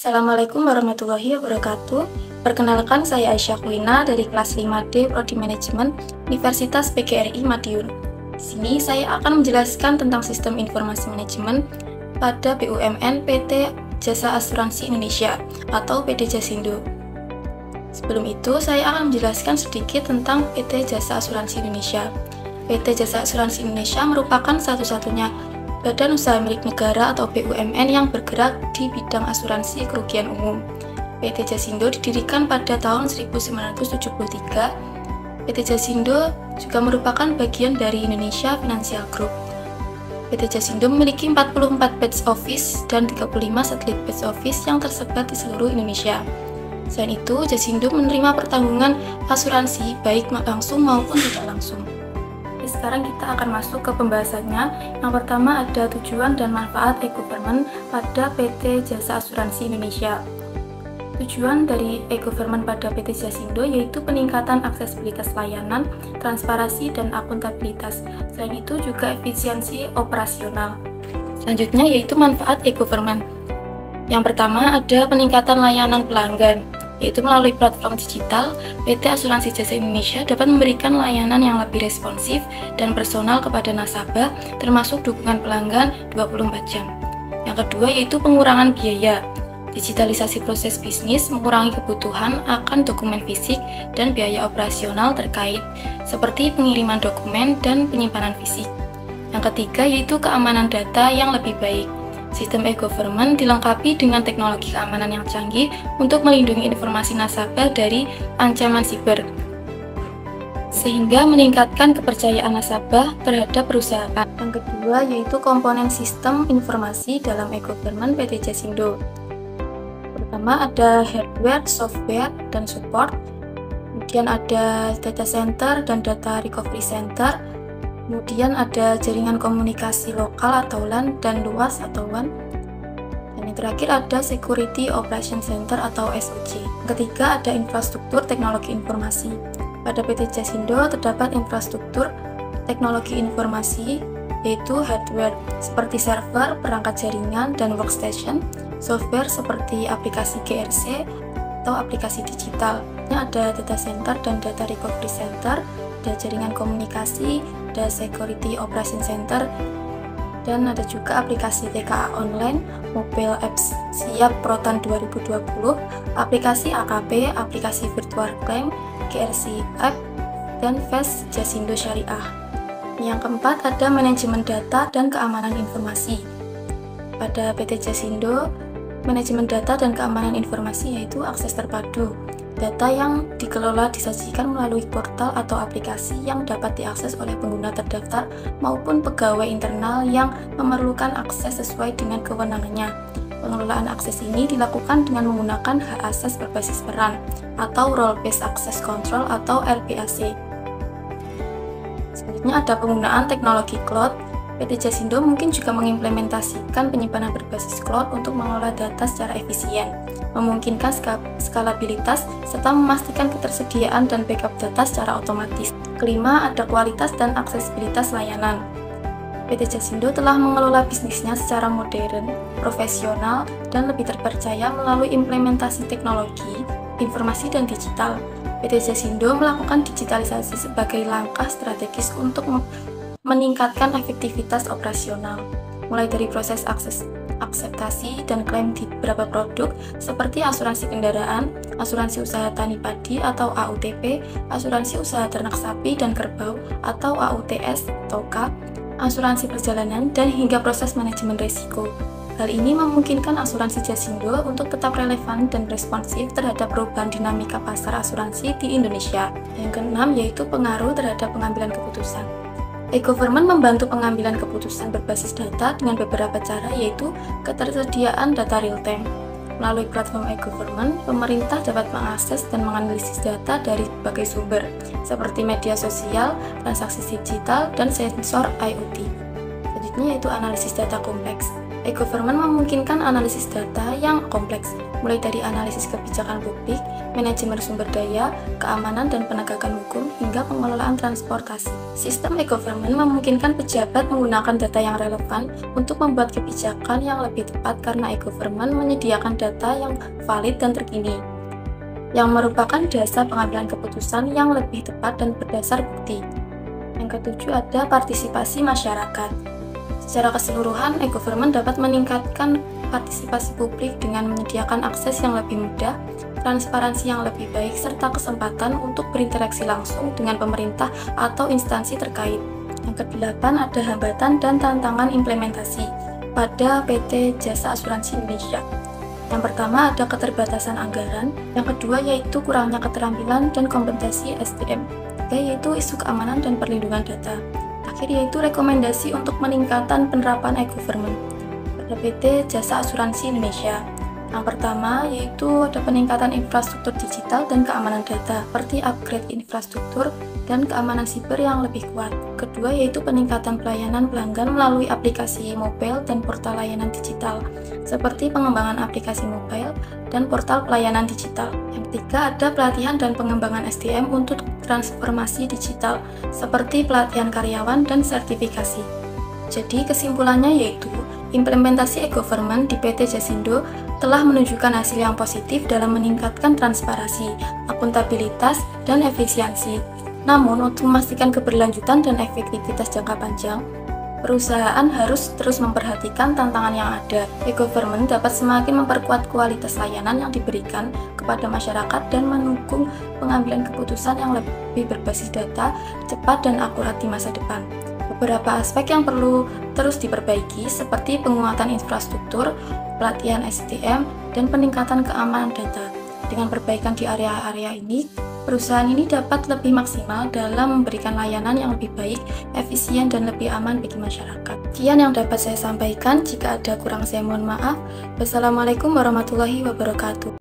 Assalamualaikum warahmatullahi wabarakatuh. Perkenalkan, saya Aisyah Kulina dari kelas 5D Prodi Manajemen Universitas PGRI Madiun. Di sini saya akan menjelaskan tentang sistem informasi manajemen pada BUMN PT Jasa Asuransi Indonesia atau PT Jasindo. Sebelum itu, saya akan menjelaskan sedikit tentang PT Jasa Asuransi Indonesia. PT Jasa Asuransi Indonesia merupakan satu-satunya badan usaha milik negara atau BUMN yang bergerak di bidang asuransi kerugian umum. PT Jasindo didirikan pada tahun 1973. PT Jasindo juga merupakan bagian dari Indonesia Financial Group. PT Jasindo memiliki 44 batch office dan 35 satelit batch office yang tersebar di seluruh Indonesia. Selain itu, Jasindo menerima pertanggungan asuransi baik langsung maupun tidak langsung. Sekarang kita akan masuk ke pembahasannya. Yang pertama ada tujuan dan manfaat e-government pada PT Jasa Asuransi Indonesia. Tujuan dari e-government pada PT Jasindo yaitu peningkatan aksesibilitas layanan, transparansi, dan akuntabilitas. Selain itu juga efisiensi operasional. Selanjutnya yaitu manfaat e-government. Yang pertama ada peningkatan layanan pelanggan, yaitu melalui platform digital, PT Asuransi Jasa Indonesia dapat memberikan layanan yang lebih responsif dan personal kepada nasabah, termasuk dukungan pelanggan 24 jam. Yang kedua yaitu pengurangan biaya. Digitalisasi proses bisnis mengurangi kebutuhan akan dokumen fisik dan biaya operasional terkait, seperti pengiriman dokumen dan penyimpanan fisik. Yang ketiga yaitu keamanan data yang lebih baik. Sistem e-government dilengkapi dengan teknologi keamanan yang canggih untuk melindungi informasi nasabah dari ancaman siber, sehingga meningkatkan kepercayaan nasabah terhadap perusahaan. Yang kedua yaitu komponen sistem informasi dalam e-government PT Jasindo. Pertama ada hardware, software, dan support. Kemudian ada data center dan data recovery center. Kemudian ada jaringan komunikasi lokal atau LAN dan luas atau WAN. Dan yang terakhir ada Security Operation Center atau SOC. Ketiga ada infrastruktur teknologi informasi. Pada PT Jasindo terdapat infrastruktur teknologi informasi yaitu hardware seperti server, perangkat jaringan, dan workstation. Software seperti aplikasi GRC atau aplikasi digital. Ada data center dan data recovery center, ada jaringan komunikasi, ada security operation center, dan ada juga aplikasi TKA online, mobile apps siap Protan 2020, aplikasi AKP, aplikasi virtual claim, GRC app, dan Fast Jasindo Syariah. Yang keempat ada manajemen data dan keamanan informasi. Pada PT Jasindo, manajemen data dan keamanan informasi yaitu akses terpadu. Data yang dikelola disajikan melalui portal atau aplikasi yang dapat diakses oleh pengguna terdaftar maupun pegawai internal yang memerlukan akses sesuai dengan kewenangannya. Pengelolaan akses ini dilakukan dengan menggunakan hak akses berbasis peran atau Role Based Access Control atau RBAC. Selanjutnya ada penggunaan teknologi cloud. PT Jasindo mungkin juga mengimplementasikan penyimpanan berbasis cloud untuk mengelola data secara efisien, memungkinkan skalabilitas, serta memastikan ketersediaan dan backup data secara otomatis. Kelima, ada kualitas dan aksesibilitas layanan. PT Jasindo telah mengelola bisnisnya secara modern, profesional, dan lebih terpercaya melalui implementasi teknologi, informasi, dan digital. PT Jasindo melakukan digitalisasi sebagai langkah strategis untuk meningkatkan efektivitas operasional, mulai dari proses akseptasi dan klaim di beberapa produk seperti asuransi kendaraan, asuransi usaha tani padi atau AUTP, asuransi usaha ternak sapi dan kerbau atau AUTS atau K, asuransi perjalanan, dan hingga proses manajemen risiko. Hal ini memungkinkan asuransi Jasindo untuk tetap relevan dan responsif terhadap perubahan dinamika pasar asuransi di Indonesia. Yang keenam yaitu pengaruh terhadap pengambilan keputusan. E-government membantu pengambilan keputusan berbasis data dengan beberapa cara, yaitu ketersediaan data real-time. Melalui platform e-government, pemerintah dapat mengakses dan menganalisis data dari berbagai sumber, seperti media sosial, transaksi digital, dan sensor IoT. Selanjutnya yaitu analisis data kompleks. E-government memungkinkan analisis data yang kompleks, mulai dari analisis kebijakan publik, manajemen sumber daya, keamanan dan penegakan hukum, hingga pengelolaan transportasi. Sistem e-government memungkinkan pejabat menggunakan data yang relevan untuk membuat kebijakan yang lebih tepat karena e-government menyediakan data yang valid dan terkini, yang merupakan dasar pengambilan keputusan yang lebih tepat dan berdasar bukti. Yang ketujuh ada partisipasi masyarakat. Secara keseluruhan, e-government dapat meningkatkan partisipasi publik dengan menyediakan akses yang lebih mudah, transparansi yang lebih baik, serta kesempatan untuk berinteraksi langsung dengan pemerintah atau instansi terkait. Yang kedelapan ada hambatan dan tantangan implementasi pada PT Jasa Asuransi Indonesia. Yang pertama ada keterbatasan anggaran, yang kedua yaitu kurangnya keterampilan dan kompetensi SDM, yaitu isu keamanan dan perlindungan data. Terakhir yaitu rekomendasi untuk peningkatan penerapan e-government pada PT Jasa Asuransi Indonesia. Yang pertama yaitu ada peningkatan infrastruktur digital dan keamanan data, seperti upgrade infrastruktur dan keamanan siber yang lebih kuat. Kedua yaitu peningkatan pelayanan pelanggan melalui aplikasi mobile dan portal layanan digital, seperti pengembangan aplikasi mobile dan portal pelayanan digital. Yang ketiga ada pelatihan dan pengembangan SDM untuk transformasi digital, seperti pelatihan karyawan dan sertifikasi. Jadi kesimpulannya yaitu implementasi e-government di PT Jasindo telah menunjukkan hasil yang positif dalam meningkatkan transparansi, akuntabilitas, dan efisiensi. Namun, untuk memastikan keberlanjutan dan efektivitas jangka panjang, perusahaan harus terus memperhatikan tantangan yang ada. E-government dapat semakin memperkuat kualitas layanan yang diberikan kepada masyarakat dan mendukung pengambilan keputusan yang lebih berbasis data, cepat, dan akurat di masa depan. Beberapa aspek yang perlu terus diperbaiki seperti penguatan infrastruktur, pelatihan SDM, dan peningkatan keamanan data. Dengan perbaikan di area-area ini, perusahaan ini dapat lebih maksimal dalam memberikan layanan yang lebih baik, efisien, dan lebih aman bagi masyarakat. Sekian yang dapat saya sampaikan, jika ada kurang saya mohon maaf. Wassalamualaikum warahmatullahi wabarakatuh.